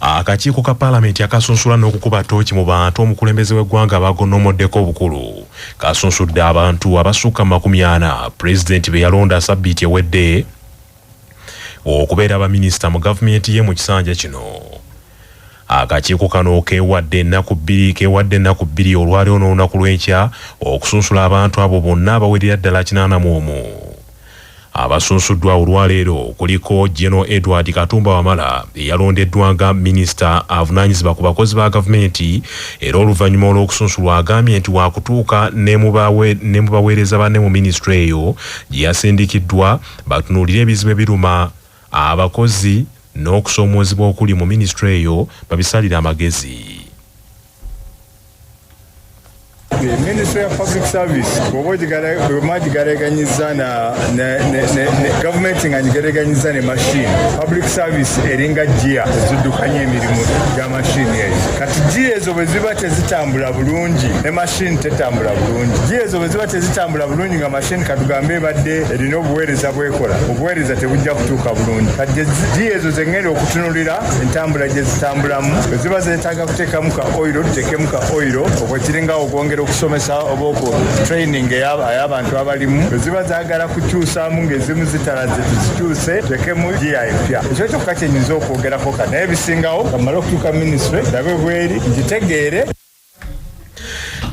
Akakiiko ka Paalamenti akasunsula n'okukuba ttooki mu bantu omukulembeze w'eggwanga abagonnomoddeko obukulu kasunsudde abantu abasukka 40 pulezidenti be yalonda sabbiiti ewedde okubeera abaminisita mu gavumenti ye mu kisanja kino. Akakiiko kano keewadde ennaku bbiri olwaliwo n'olunaku lw'enkya okusunsula abantu abo bonna abawerera ddala 81. Abasunsuddwa olwaleero kuliko General Edward Katumba Wamala eyalondeddwa nga minisita avunaanyizibwa ku bakozi ba gavumenti era oluvannyuma olw'okusunsulwa agambye nti waakutuuka ne mu baweereza banne mu minisitule eyo gye yasindikiddwa batunuulire ebizibu ebiruma abakozi n'okusoomoozebwa okuli mu minisitule eyo babisalire amagezi. The Ministry of Public Service, government and machine. Public service eringa jia zidukanye emirimu ya machine yeyo. Kati jia ezo bweziba tezitambula bulungi ne machine tetambula bulungi. Jia ezo bweziba tezitambula bulungi nga machine katugambe badde erina obuweereza bwekola. Obuweereza tebujja kutuuka bulungi. Kati jia ezo zengenda okutunulira entambula gye zitambulamu. Bweziba zeetaaga kuteekamu ka oil, tuteekemu ka oil okwekiringa okwongera okusomesa oboko training y'abantu abalimu ziba zaagala kukyusaamu ng'ezimu zitalaze tuzikyuse tekemu giya empya. Ekyo kyokka kyenyinza okwogerako ka naye bisingawo kamala okutuuka minisitule ndabe bweri ngitegeere.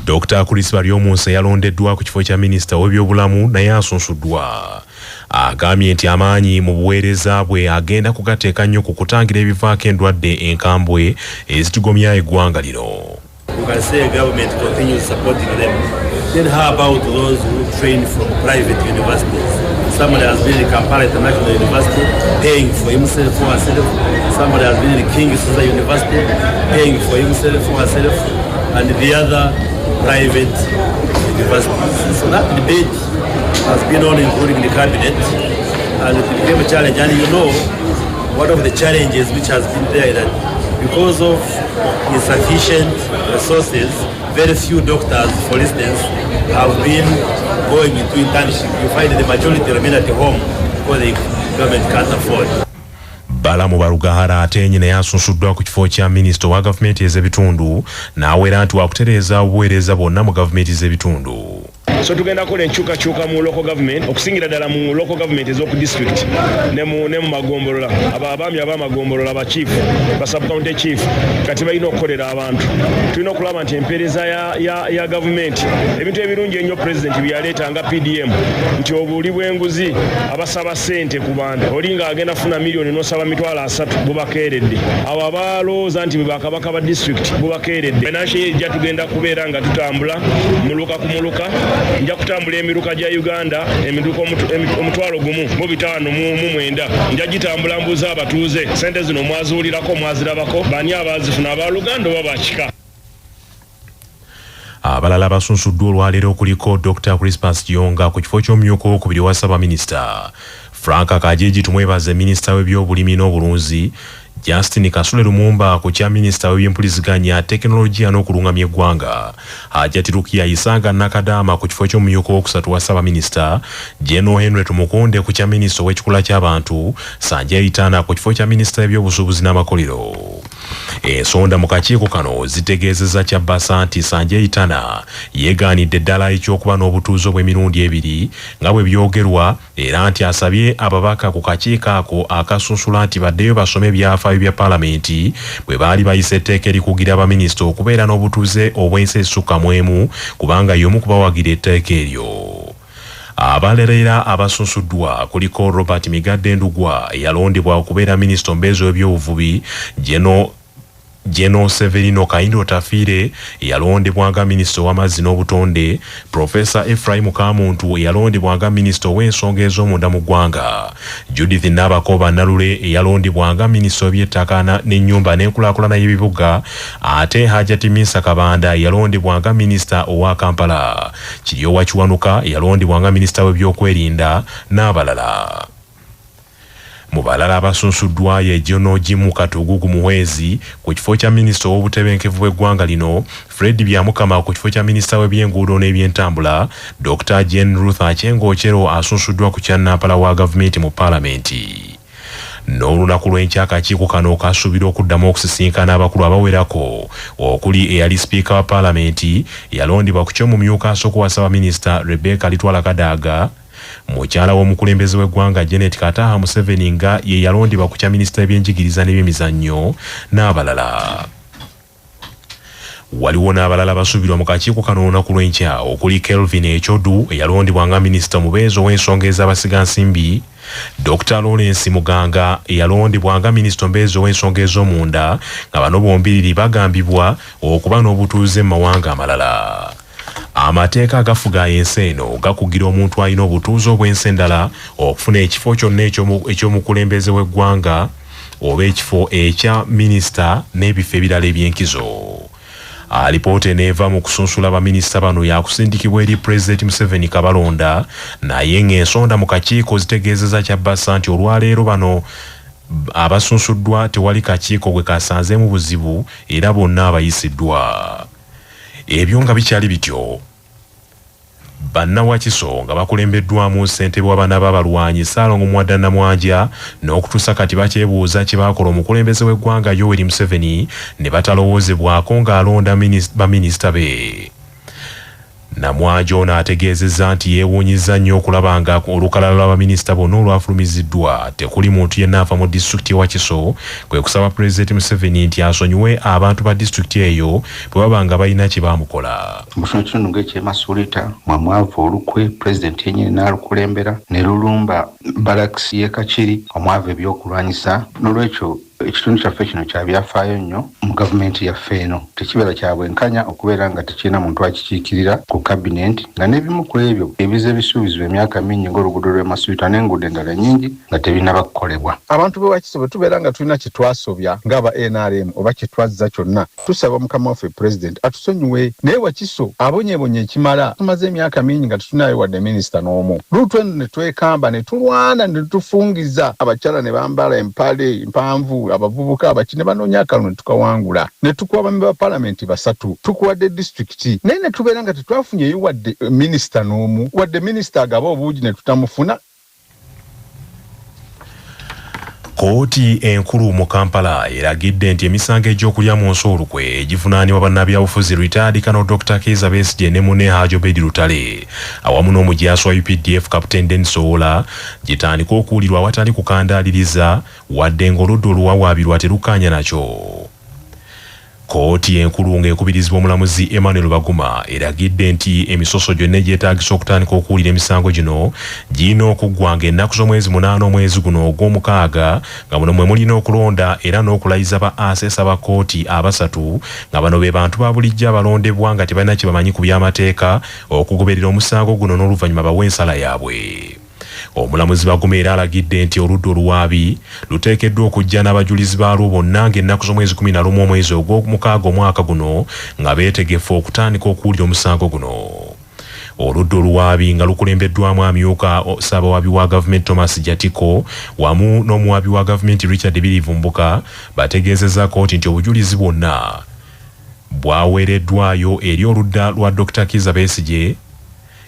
Dr. Chris Baryomunsi yalondeddwa ku kifo kya minisita w'ebyobulamu naye asunsuddwa. Agambye nti amaanyi mu buweereza bwe agenda kugateeka nnyo ku kutangira ebivaako endwadde enkambwe ezitigomya eggwanga lino. You can say government continues supporting them. Then how about those who train from private universities? Somebody has been in Kampala International University paying for himself or herself. Somebody has been in King Caesar University paying for himself or herself. And the other private universities. So that debate has been on, including the cabinet, and it became a challenge. And you know, one of the challenges which has been there that because of insufficient resources, very few doctors, for instance, have been going into internship. You find the majority remain at home because the government can't afford. Balamu Barugahara ate nyina yasunsuddwa ku kifo kya minisita wa gavumenti ez'ebitundu n'awera nti waakutereeza obuweereza bwonna mu gavumenti ez'ebitundu. So tugenda kola enkyukakyuka mu local government okusingira ddala mu local government ez'oku district ne mu magombolola abaami ab'amagombolola ba chief ba sub county chief kati balina okukolera abantu. Tulina okulaba nti empeereza ya gavumenti ebintu ebirungi ennyo president byaleeta nga PDM nti obuuli bw'enguzi abasaba ssente ku bantu oli nga agenda funa miliyoni n'osaba mitwalo 3 bubakeeredde. Awo abalowooza nti bakabaka ba district bubakeeredde. Financial year tugenda kubeera nga tutambula muluka ku muluka. Nja kutambula emiruka gya Uganda emiruka omutwalo gumu mu 509 nja gitambula mbuza abatuuze sente zino mwazuulirako mwazirabako bani abazifuna abaluganda oba bakika. Abalala basunsuddwa olwaleero kuliko Dr. Crispus Kiyonga ku kifo ky'omumyuka owokubiri wa Ssaabaminisita, Frank Kajiji tumwebaze minisita w'ebyobulimi n'obulunzi, Justin Kasule Lumumba ku kya minisita w'ebyempuliziganya tekinologiya n'okulungamya eggwanga, Hajati Rukia Isanga Nakadama ku kifo ky'omumyuka owokusatu wa Ssaabaminisita, General Henry Tumukunde ku kya minisita w'ekikula ky'abantu, Sanjay Itana ku kifo kya minisita w'ebyobusuubuzi n'amakolero. Ensonda mu kakiiko kano zitegeezezza Kyabasa nti Sanjay Itana yeegaanidde ddala ekyokuba n'obutuuze obw'emirundi ebiri nga bwe byogerwa era nti asabye ababaka ku kakiiko ako akasunsula nti baddeyo basome ebyafaayo bya Paalamenti bwe baali bayisa etteeka erikugira abaminisita okubeera n'obutuuze obw'ensi esukka mu emu kubanga y'omu kubawagira etteeka eryo. Abalerera abasunsuddwa kuliko Robert Migadde Ndugwa eyalondebwa okubeera minisita omubeezi w'ebyobuvubi, General Severino Kaindo Tafiire eyalondebwa nga minisita w'amazzi n'obutonde, Professor Ephraim Kamuntu eyalondebwa nga minisita w'ensonga ez'omunda mu ggwanga, Judith Nabakoba Nalule eyalondebwa nga minisita w'eby'ettaka n'ennyumba n'enkulaakulana y'ebibuga, ate Hajati Minsa Kabanda eyalondebwa nga minisita owa Kampala, Kiryowa Kiwanuka eyalondebwa nga minisita w'ebyokwerinda n'abalala. mu balala abasunsuddwayo ejjono Jim Katugu ku muhwezi ku kifo kya minisita w'obutebenkevu bw'eggwanga lino, Fred Byamukama ku kifo kya minisita w'ebyenguudo n'ebyentambula, Dr. Jane Ruth Achengo Ochero asunsuddwa ku kyannampala wa gavumenti mu paalamenti. N'olunaku lw'enkya akakiiko kano kasuubira okuddamu okusisinkana abakulu abawerako okuli eyali sipiika wa paalamenti yalondebwa ku ky'omumyuka asooka wa Ssaabaminisita Rebecca Litwala Kadaga, mukyala w'omukulembeze w'eggwanga Janet Kataha Museveni nga ye yalondebwa ku kya minisita w'ebyenjigiriza n'ebyemizannyo n'abalala. Waliwo n'abalala basuubirwa mu kakiiko kano olunaku lw'enkya okuli Kelvin Ekyodu eyalondebwa nga minisita omubeezi ow'ensonga ez'abasigansimbi, Dr. Lawrence Muganga eyalondebwa nga minisita omubeezi ow'ensonga ez'omunda, nga bano bombiriri bagambibwa okuba n'obutuuze mu mawanga amalala. Amateeka agafuga ensi eno gakugira omuntu alina obutuuze obw'ensi endala okufuna ekifo kyonna eky'omukulembeze w'eggwanga oba ekifo ekya minisita n'ebifo ebirala eby'enkizo. Alipoota eneeva mu kusunsula baminisita bano yakusindikibwa eri Pulezidenti Museveni Kabalonda, naye ng'ensonda mu kakiiko zitegeezeza Kyabassa nti olwaleero bano abasunsuddwa tewali kakiiko gwe kasanzeemu buzibu era bonna abayisiddwa. Ebyo nga bikyali bityo, Bannawakiso nga bakulembeddwamu ssentebe w'abaana b'abalwanyi Ssaalongo Muwadda Namwanja n'okutuusa kati bakyebuuza kye baakola omukulembeze w'eggwanga Yoweri Museveni ne batalowoozebwako ng'alonda baminisita be. Namwanja ono ategeezezza nti yeewuunyizza nnyo okulaba nga olukalala lw'abaminisita bonna olwafulumiziddwa tekuli muntu yenna ava mu disitulikiti Wakiso, kwe kusaba Pulezidenti Museveni nti asonyiwe abantu ba disitulikiti eyo bwe baba nga balina kye baamukola. Mu kitundu ng'eky'Emasuulita mwamwavu olukwe Pulezidenti yennyini n'alukulembera ne lulumba balakisi y'e Kakiri omwavu ebyokulwanyisa, n'olwekyo ekitundu kyaffe kino kya byafaayo nnyo mu gavumenti yaffe eno. Tekibeera kya bwenkanya okubeera nga tekirina muntu akikiikirira ku kabinenti, nga n'ebimu ku ebyo ebize bisuubizibwa emyaka mingi ng'oluguudo lw'Emasuulita n'enguudo endala nnyingi nga tebinaba kukolebwa. Abantu b'e Wakiso bwe tubeera nga tulina kye twasobya ng'aba NRM oba kye twazza kyonna, tusaba Mukama waffe Pulezidenti atusonyiwe. Naye Wakiso abonyebonye ekimala, tumaze emyaka mingi nga tetunayo wadde minisita n'omu. Luutu eno ne twekamba ne tulwana ne tufungiza, abakyala ne bambala empale mpanvu, abavubuka abaki ne banoonya akalulu ne tukawangula, ne tukuwa abami ba paalamenti 3, tukuwadde disitulikiti, naye ne tubeera nga tetwafunyeyo wadde minisita n'omu, wadde minisita agaba obuugi ne tutamufuna. Kooti enkulu mu Kampala eragidde nti emisango egy'okulya mu nsi olukwe egivunaanibwa bannabyabufuzi Retired Colonel Dr. Kizza Besigye ne munne Hajji Obed Lutale awamu n'omujaasi wa UPDF Captain Dennis Owola gitandika okuwulirwa awatali kukandaaliriza wadde ng'oludda oluwawaabirwa terukkaanya nakyo. Kooti enkulu ng'ekubirizibwa omulamuzi Emmanuel Baguma eragidde nti emisoso gyonna egyetaagisa okutandika okuwulira emisango gino girina okuggwanga ennaku z'omwezi 8 omwezi guno ogw'omukaaga, nga muno mwe mulina okulonda era n'okulayiza ba asesa ba kooti 3 nga bano be bantu ba bulijjo abalondebwa nga tebalina kye bamanyi ku by'amateeka okugoberera omusango guno n'oluvannyuma bawe ensala yaabwe. Omulamuzi Baguma era alagidde nti oludda oluwaabi luteekeddwa okujja n'abajulizi baalwo bonna ng'ennaku z'omwezi 11 omwezi ogw'omukaaga omwaka guno nga beetegefu okutandika okuwulira omusango guno. Oludda oluwaabi nga lukulembeddwamu amyuka Ssaabawabi wa gavumenti Thomas Jatiko wamu n'omuwaabi wa gavumenti Richard Birivumbuka bategeezezza kooti nti obujulizi bwonna bwaweereddwayo eri oludda lwa Dr. Kizza Besigye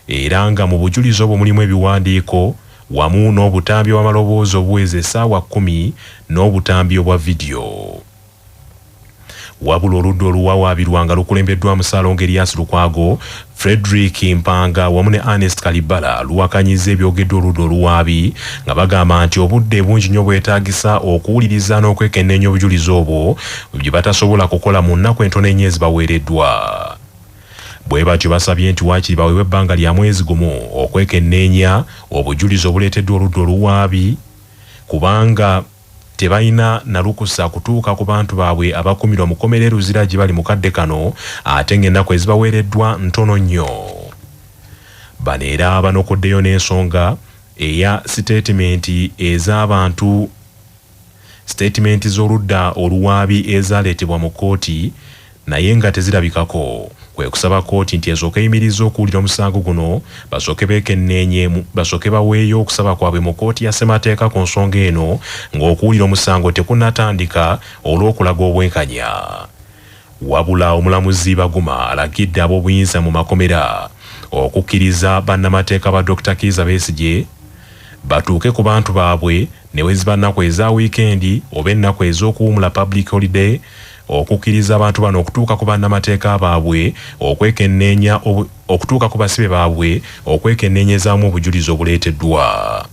era nga mu bujulizi obwo mulimu ebiwandiiko wamu n'obutambi bw'amaloboozi obuweza essaawa 10 n'obutambi obwa vidiyo. Wabula oludda oluwawaabirwa nga lukulembeddwamu Ssaalongo Erias Lukwago, Frederick Mpanga wamu ne Ernest Kalibala luwakanyizza ebyogedde oludda oluwaabi nga bagamba nti obudde bungi nnyo bwetaagisa okuwuliriza n'okwekenneenya obujulizi obwo bye batasobola kukola mu nnaku entono ennyo ezibaweereddwa. Bwe batyo basabye nti waakiri baweebwe ebbanga lya mwezi gumu okwekenneenya obujulizi obuleeteddwa oludda oluwaabi kubanga tebalina na lukusa kutuuka ku bantu baabwe abakumirwa mu kkomera eruzira gye bali mu kadde kano ate ng'ennaku ezibaweereddwa ntono nnyo. Bano era banokoddeyo n'ensonga eya siteetimenti ez'abantu, siteetimenti z'oludda oluwaabi ezaaleetebwa mu kkooti naye nga tezirabikako. kwe kusaba kooti nti esooke eyimiriza okuwulira omusango guno basooke baweeyo okusaba kwabwe mu kooti ya ssemateeka ku nsonga eno ng'okuwulira omusango tekunnatandika olw'okulaga obwenkanya. Wabula omulamuzi Baguma alagidde ab'obuyinza mu makomera okukkiriza bannamateeka ba Dr. Kizza Besigye batuuke ku bantu baabwe ne weziba nnaku eza wiikendi oba ennaku ez'okuwumula public holiday okukkiriza abantu bano okutuuka ku bannamateeka baabwe okwekenneenya okutuuka ku basibe baabwe okwekenneenyezaamu obujulizi obuleeteddwa.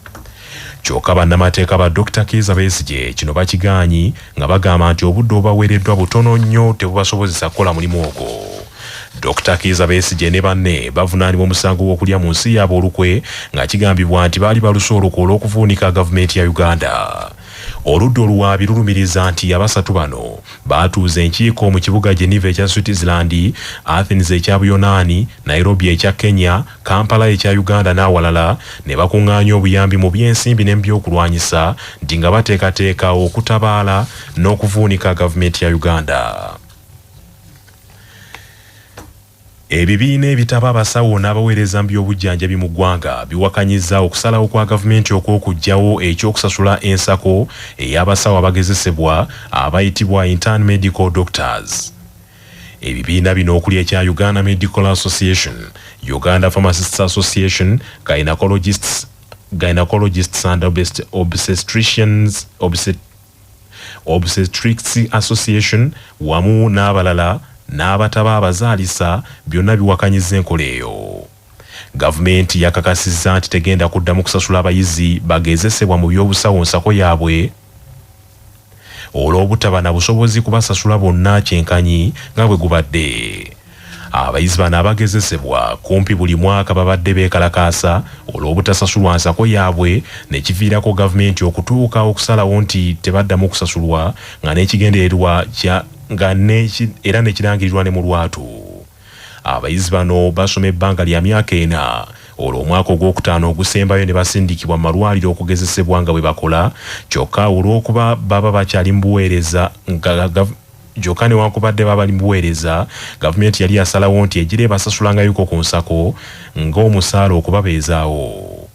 Kyokka bannamateeka ba Dr. Kizza Besigye kino bakigaanyi nga bagamba nti obudde obaweereddwa butono nnyo tebubasobozesa kukola mulimu ogwo. Dr. Kizza Besigye ne banne bavunaanibwa omusango gw'okulya mu nsi yaabwe olukwe nga kigambibwa nti baali baluse olukwe olw'okuvuunika gavumenti ya Uganda. Oludda oluwaabi lulumiriza nti abasatu bano baatuuza enkiiko mu kibuga Geneva ekya Switzerland, Athens ekya Buyonaani, Nairobi ekya Kenya, Kampala ekya Uganda n'awalala ne bakuŋŋaanya obuyambi mu by'ensimbi n'ebyokulwanyisa nti nga bateekateeka okutabaala n'okuvuunika gavumenti ya Uganda. Ebibiina ebitaba abasawo n'abaweereza mu by'obujjanjabi mu ggwanga biwakanyizza okusalawo kwa gavumenti okw'okuggyawo ekyokusasula ensako ey'abasawo abagezesebwa abayitibwa intern medical doctors. Ebibiina bino okuli ekya Uganda Medical Association, Uganda Pharmacists Association, Gynecologists and Obstetrics Association wamu n'abalala n'abataba abazaalisa byonna biwakanyizza enkola eyo. Gavumenti yakakasizza nti tegenda kuddamu kusasula abayizi bagezesebwa mu by'obusawo nsako yaabwe olw'obutaba na busobozi kubasasula bonna kyenkanyi nga bwe gubadde. Abayizi bano abagezesebwa kumpi buli mwaka babadde beekalakaasa olw'obutasasulwa nsako yaabwe ne kiviirako gavumenti okutuuka okusalawo nti tebaddamu kusasulwa nga n'ekigendererwa era nekirangirirwa ne mu lwatu. Abayizi bano basoma ebbanga lya myaka 4 olwo omwaka ogwokutaano ogusembayo ne basindikibwa mu malwaliro okugezesebwa nga bwe bakola, kyokka olw'okuba baba bakyali mu buweereza kyokka newankubadde baba bali mu buweereza, gavumenti yali yasalawo nti egira ebasasulangayuko ku nsako ng'omusaala okubabeezaawo.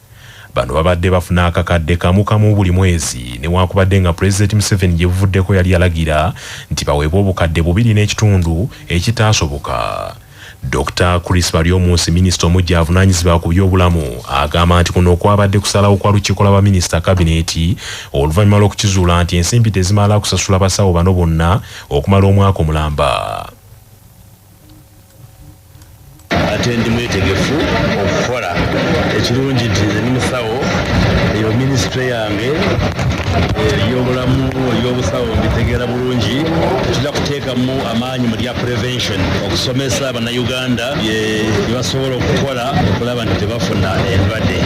Bano babadde bafuna akakadde kamu buli mwezi newankubadde nga President Museveni gye buvuddeko yali yalagira nti baweebwe obukadde 2.5 ekitaasoboka. Dr. Chris Baryomunsi, minisita omujja avunaanyizibwa ku by'obulamu, agamba nti kuno okwabadde kusalawo kwa lukiiko lw'abaminisita kabineeti oluvannyuma lw'okukizuula nti ensimbi tezimala kusasula basawo bano bonna okumala omwaka omulamba. Ate ndi mwetegefu okukola ekirungi nti nze ni musawo eyo minisitule yange ey'obulamu ey'obusawo mbitegeera bulungi. Tujja kuteekamu amaanyi mu lya prevention okusomesa bannayuganda bye basobola okukola okulaba nti tebafuna endwadde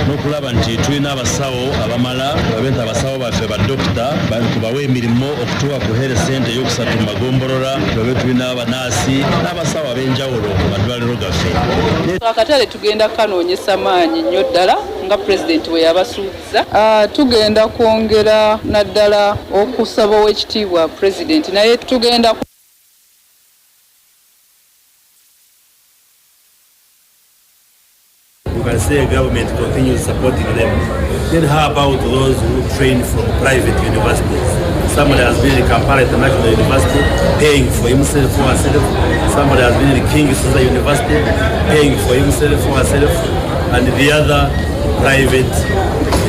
n'okulaba nti tulina abasawo abamala babe nti abasawo baffe badokita tubawe emirimu okutuuka ku health center ey'okusatu mu magombolola, babe tulina abanaasi n'abasawo ab'enjawulo mu madwaliro gaffe. Akatale tugenda kanoonyesa maanyi nnyo ddala nga pulezidenti bwe yabasuubiza. Tugenda kwongera naddala okusaba ow'ekitiibwa pulezidenti, naye tugenda can say government continues supporting them. Then how about those who train from private universities? Somebody has been in Kampala International University paying for himself or herself. Somebody has been in King Caesar University paying for himself or herself, and the other private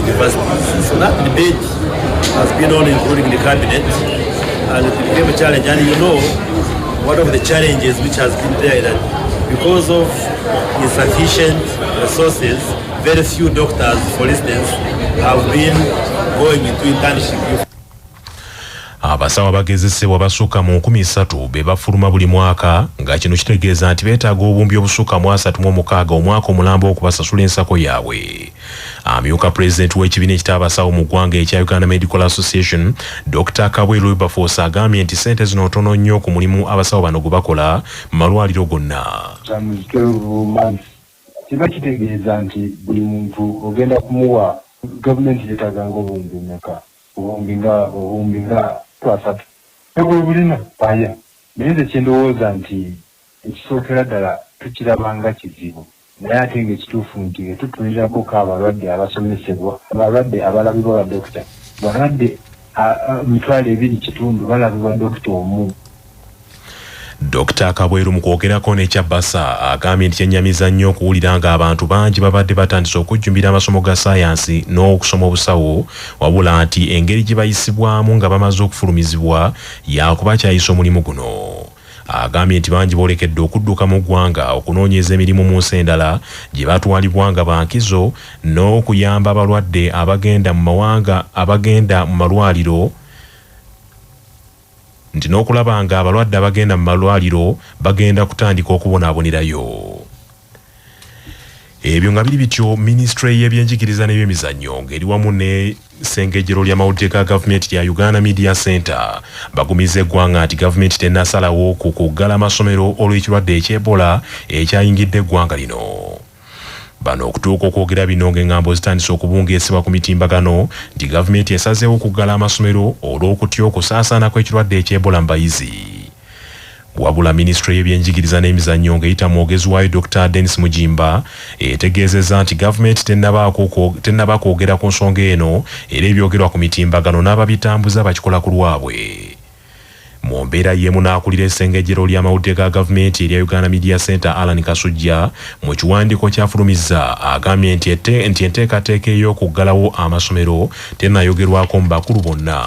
universities. So that debate has been on, including the cabinet, and it became a challenge. And you know, one of the challenges which has been there that because of insufficient resources, very few doctors, for instance, have been going into internship. Abasawo abagezesebwa basukka mu 13 be bafuluma buli mwaka, nga kino kitegeeza nti beetaaga obumbi obusukka mu 36 omwaka omulamba okubasasula ensako yaabwe. Amyuka President w'ekibiina ekitaabasawo mu ggwanga ekya Uganda Medical Association, Dr. Kabwelu Wilberforce agambye nti ssente zino ntono nnyo ku mulimu abasawo bano gwe bakola mu malwaliro gonna. Kiba kitegeeza nti buli muntu ogenda kumuwa gavumenti yeetaaga ng'obuwumbi mmeka, obuwumbi nga 3. Ebwe bulina paya naye nze kye ndowooza nti ekisookera ddala tukirabanga kizibu naye ate ng'ekituufu nti tutuulirako abalwadde abasomesebwa abalwadde abalabibwa badokita balwadde mitwalo 2.5 balabibwa dokita omu. Dr. Kabweru mu kwogerako ne Kyabasa agambye nti kyennyamiza nnyo okuwulira ng'abantu bangi babadde batandise okujjumbira amasomo ga sayansi n'okusoma obusawo wabula nti engeri gye bayisibwamu nga bamaze okufulumizibwa yakubakyayisa omulimu guno. Agambye nti bangi boolekedde okudduka mu ggwanga okunoonyeza emirimu mu nsi endala gye batwalibwa nga bankizo n'okuyamba abalwadde abagenda mu malwaliro nti n'okulaba nga abalwadde abagenda mu malwaliro bagenda kutandika okubonaabonerayo. Ebyo nga biri bityo Ministry y'ebyenjigiriza n'ebyemizannyo ng'eri wamu ne ssengejjero ly'amawulire ga gavumenti lya Uganda Media Center bagumiza eggwanga nti gavumenti tennasalawo ku kuggala amasomero olw'ekirwadde eky'Ebola ekyayingidde eggwanga lino. Bano okutuuka okwogera bino ng'engambo zitandise okubungeesebwa ku mitimbagano nti gavumenti esazeewo okuggala amasomero olw'okutya okusaasaana kw'ekirwadde eky'Ebola mu bayizi. Wabula Ministry y'ebyenjigiriza n'emizannyo ng'eyita mwogezi waayo Dr. Dennis Mujimba etegeezezza nti gavumenti tennaba kwogera ku nsonga eno era ebyogerwa ku mitimbagano n'ababitambuza bakikola ku lwabwe. Mu mbeera y'emu n'akulira essengejjero ly'amawulire ga gavumenti erya Uganda Media Center Alan Kasujja mu kiwandiiko kyafulumizza agambye nti enteekateeka ey'okuggalawo amasomero tennayogerwako mu bakulu bonna.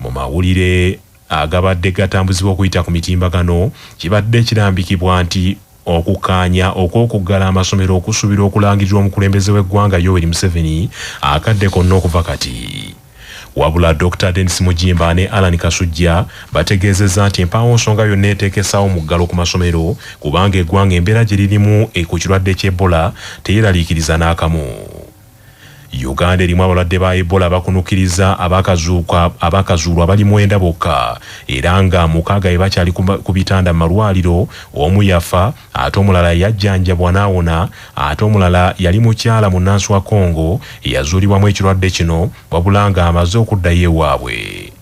Mu mawulire agabadde gatambuzibwa okuyita ku mitimbagano kibadde kirambikibwa nti okukkaanya okw'okuggala amasomero okusuubira okulangirira omukulembeze w'eggwanga Yoweri Museveni akadde konna okuva kati. Wabula Dr. Dennis Mujimba ne Alan Kasujja bategeezezza nti empaawo nsonga yonna eteekesaawo muggalo ku masomero kubanga eggwanga embeera gye lirimu ku kirwadde ky'Ebola teyeraliikiriza n'akamu. Uganda erimu abalwadde ba Ebola bakunukiriza abakazuulwa bali 9 bokka era nga 6 be bakyali ku bitanda mu malwaliro, omu yafa ate omulala yajjanjabwa n'awona ate omulala yali mukyala munnansi wa Congo eyazuulibwamu ekirwadde kino wabula nga amaze okuddayo ewaabwe.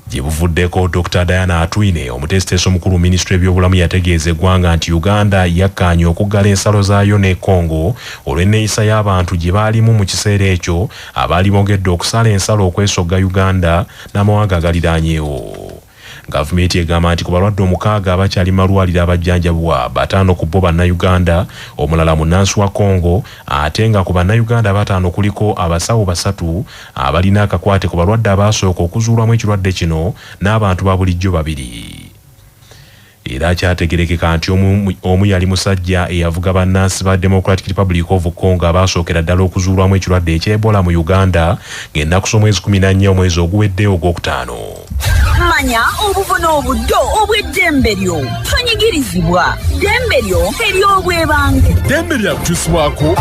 Gyebuvuddeko Dr. Diana Atwine omuteesiteesi omukulu Ministry y'ebyobulamu yategeeza eggwanga nti Uganda yakkaanya okuggala ensalo zaayo ne Congo olw'enneeyisa y'abantu gye baalimu mu kiseera ekyo abaali bongedde okusala ensalo okwesogga Uganda n'amawanga agaliraanyeewo. Gavumenti egamba nti ku balwadde 6 abakyali malwaliro abajjanjabwa 5 ku bo bannayuganda, omulala munnansi wa Congo ate nga ku bannayuganda 5 kuliko abasawo 3 abalina akakwate ku balwadde abaasooka okuzuulwamu ekirwadde kino n'abantu ba bulijjo 2. Era kyategerekeka nti omu yali musajja eyavuga bannansi ba Democratic Republic of Congo abaasookera ddala okuzuulwamu ekirwadde eky'Ebola mu Uganda ng'ennaku z'omwezi 14 omwezi oguwedde ogwokutaano. Manya obuvuna obuddo obw'eddembe lyo tonyigirizibwa ddembe lyo ery'obwebange ddembe lyakukyusibwako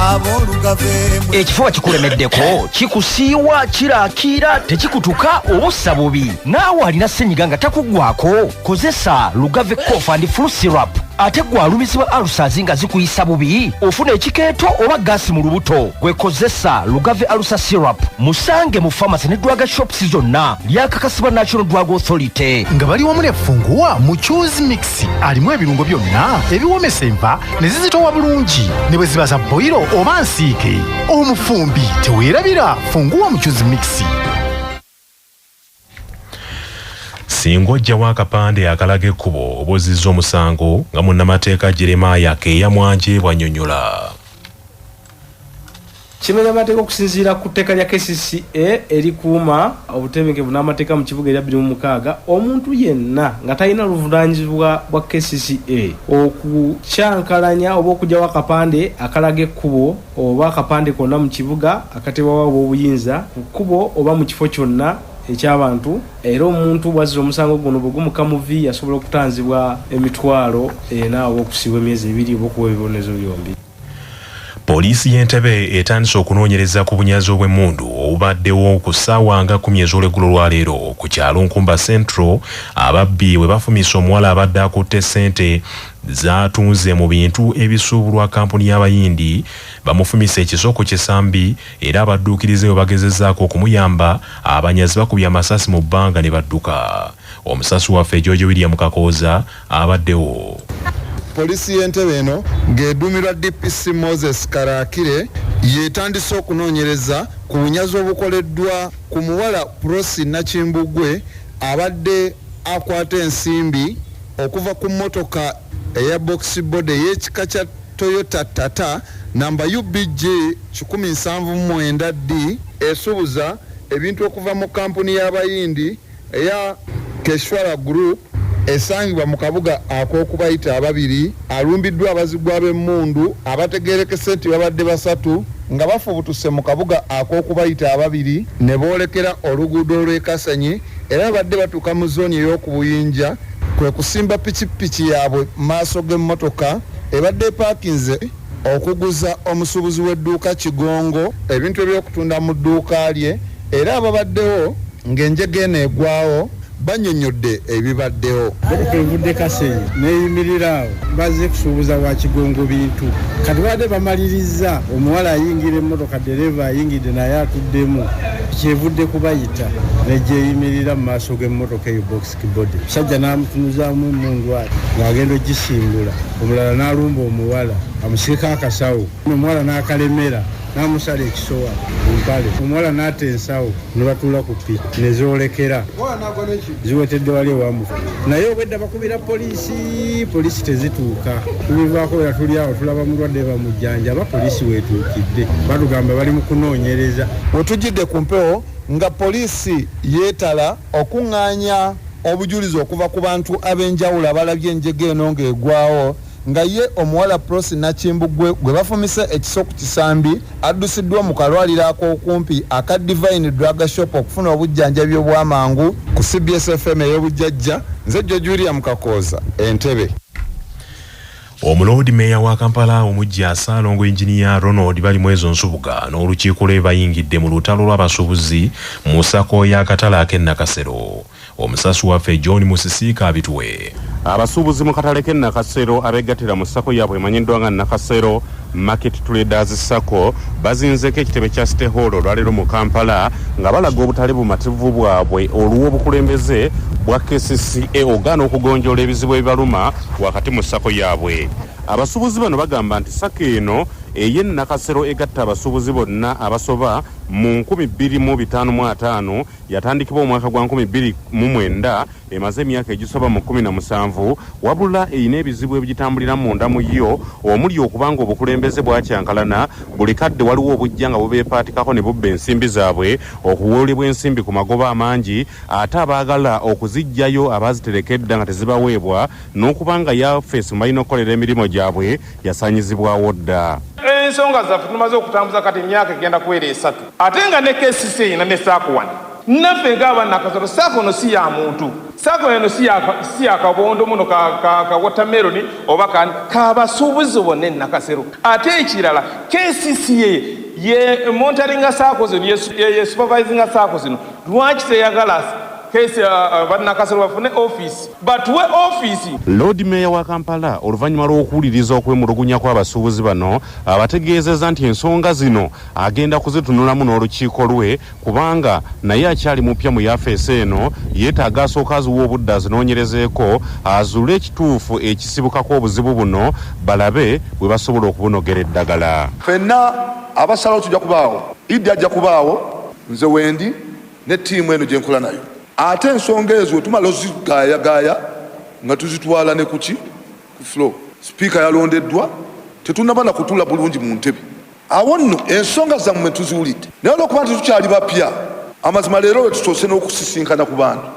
ekifuba kikulemeddeko kikusiiwa kiraakira tekikutuka obussa bubi naawe alina ssenyiga nga takuggwako kozesa Lugave cough and flu syrup ate gwalumizibwa alusazi nga zikuyisa bubi ofuna ekikeeto oba gaasi mu lubuto gwekozesa Lugave alusa syrup musange mu pharmacy ne drug shops zonna lyakakasibwa National Drug Authority nga bali wamu ne funguwa mu Choose Mix alimu ebirungo byonna ebiwomesa enva ne zizitowa bulungi ne bwe ziba za boiro oba nsiike omufumbi teweerabira funguwa mu Choose Mix. Singa ojjawo akapande akalaga ekkubo obozizza omusango nga munnamateeka Jeremiah Keya Mwanje bw'annyonnyola. Kimenya amateeka okusinziira ku tteeka lya KCCA erikuuma obutebenkevu n'amateeka mu kibuga erya 2006 omuntu yenna nga talina luvunaanyizibwa bwa KCCA okukyankalanya oba okugyawo akapande akalaga ekkubo oba akapande konna mu kibuga akatebwawo obuyinza ku kkubo oba mu kifo kyonna eky'abantu era omuntu bwazira omusango guno bwe gumukamuvi yasobola okutanzibwa emitwalo naawe okusibwa emyezi 2 oba okuwa ebibonezo byombi. Poliisi y'Entebbe etandise okunoonyereza ku bunyazi obw'emmundu obubaddewo ku ssaawa nga 10 ez'olweggulo lwaleero ku kyalo Nkumba Central ababbi bwe bafumisa omuwala abadde akutte ssente zaatunze mu bintu ebisuubulwa kampuni y'abayindi bamufumisa ekisoko ky'essambi era abadduukirize bwe bagezezzaako okumuyamba abanyazi bakubye amasasi mu bbanga ne badduka. Omusasi waffe George William Kakooza abaddewo. Polisi y'Entebbe eno ng'eduumirwa DPC Moses Karakire yeetandise okunoonyereza ku bunyazi obukoleddwa ku muwala Prosi Nakimbugwe abadde akwata ensimbi okuva ku mmotoka eya box body ey'ekika kya Toyota Tata namba UBG 179D esuubuza ebintu okuva mu kampuni y'abayindi eya Keshwara Group esangibwa mu kabuga ak'okubayita ababiri alumbiddwa abazigwa b'emmundu abategeerekese nti babadde basatu nga bafubutuse mu kabuga ak'okubayita ababiri ne boolekera oluguudo olw'Ekasanyi era badde batuuka mu zooni ey'okubuyinja kwe kusimba pikipiki yaabwe maaso g'emmotoka ebadde epaakinze okuguza omusuubuzi w'edduuka Kigongo ebintu eby'okutunda mu dduuka lye era ababaddewo ng'enjega eno egwawo banyonyodde ebibaddewo. Evudde Kasenyi neeyimirira awo bazze kusuubuza wa Kigongo bintu kati badde bamaliriza omuwala ayingira emmotoka dereva ayingidde naye atuddemu kyevudde kubayita nejjeeyimirira mu maaso g'emmotoka eyo box body musajja n'amutunuzaamu emmundu ati ng'agenda ogisimbula omulala n'alumba omuwala amusiika akasawo omuwala n'akalemera n'amusala ekisowa mpale omuwala n'ata ensawo ne batuula ku piki ne zoolekera ziwetedde wali ewamufa naye obwedda bakubira poliisi tezituuka tubivaako era tuli awo tulaba mulwadde bamujjanjaba poliisi weetuukidde batugamba bali mu kunoonyereza. Wetujjidde ku mpewo nga poliisi yeetala okuŋŋaanya obujulizi okuva ku bantu ab'enjawulo abalabye enjega eno ng'egwawo nga ye omuwala Prosi Nakimbugwe gwe bafumise ekiso ku kisambi addusiddwa mu kalwaliro ak'okumpi aka Divine Drug Shop okufuna obujjanjabi obw'amangu ku CBS FM ey'obujjajja. Nze George William Kakooza, Entebbe. Omuloodi meeya wa Kampala omujjaasa Longo Engineer Ronald bali mwezo nsubuga n'olukiiko lwe bayingidde mu lutalo lw'abasuubuzi mu ssako y'akatale ak'e Nakasero. Omusasi waffe John Musisiika abituwe. Abasuubuzi mu katale k'e Nakasero abeegattira mu ssako yaabwe emanyiddwa nga Nakasero Market Traders Sacco bazinzeko ekitebe kya City Hall olwaleero mu Kampala nga balaga obutale bumativu bwabwe olw'obukulembeze bwa KCCA ogaana okugonjoola ebizibu ebibaluma wakati mu ssako yaabwe. Abasuubuzi bano bagamba nti ssako eno ey'e Nakasero egatta abasuubuzi bonna abasoba mu 2055 yatandikibwa omwaka gwa 2009 emaze emyaka egisoba mu 17 wabula eyina ebizibu ebigitambulira munda mu yo omuli okubanga obukulembeze bwakyankalana buli kadde waliwo obujja nga bubeepaatikako ne bubba ensimbi zaabwe okuwoolebwa ensimbi ku magoba amangi ate abaagala okuzijjayo abaziterekedda nga tezibaweebwa n'okubanga yafeesi mu balina okukolera emirimu gyabwe yasaanyizibwawo dda. Ensonga zaffe tumaze okutambuza kati emyaka egenda kuwera 3 ate nga ne KCCA eyina ne Sacco 1 naffe ng'aba Nakasero Sacco ono si ya muntu Sacco eno si ya kabondo muno ka watermelon oba kabasuubuzi bonna e Nakasero ate ekirala KCCA ye monitoringa Sacco zino ye supervisinga Sacco zino lwaki teyagala kesi Nakasero bafune office batuwe office. Lord Mayor wa Kampala oluvannyuma lw'okuwuliriza okwemulugunya kw'abasuubuzi bano abategeezezza nti ensonga zino agenda kuzitunulamu n'olukiiko lwe kubanga naye akyali mupya mu yafeesi eno yeetaaga asooka aziwa obudde azinoonyerezeeko azuule ekituufu ekisibukako obuzibu buno balabe bwe basobola okubunogera eddagala. Ffenna abasalawo tujja kubaawo, Idi ajja kubaawo, nze wendi ne ttiimu eno gye nkola nayo. Ate ensonga ezo tumala ozigaayagaaya nga tuzitwala ne kuki ku floor. Sipiika yalondeddwa tetunaba na kutuula bulungi mu ntebe. Awo nno ensonga zammwe tuziwulidde naye olw'okuba nti tukyali bapya amazima leero we tusoose n'okusisinkana ku bantu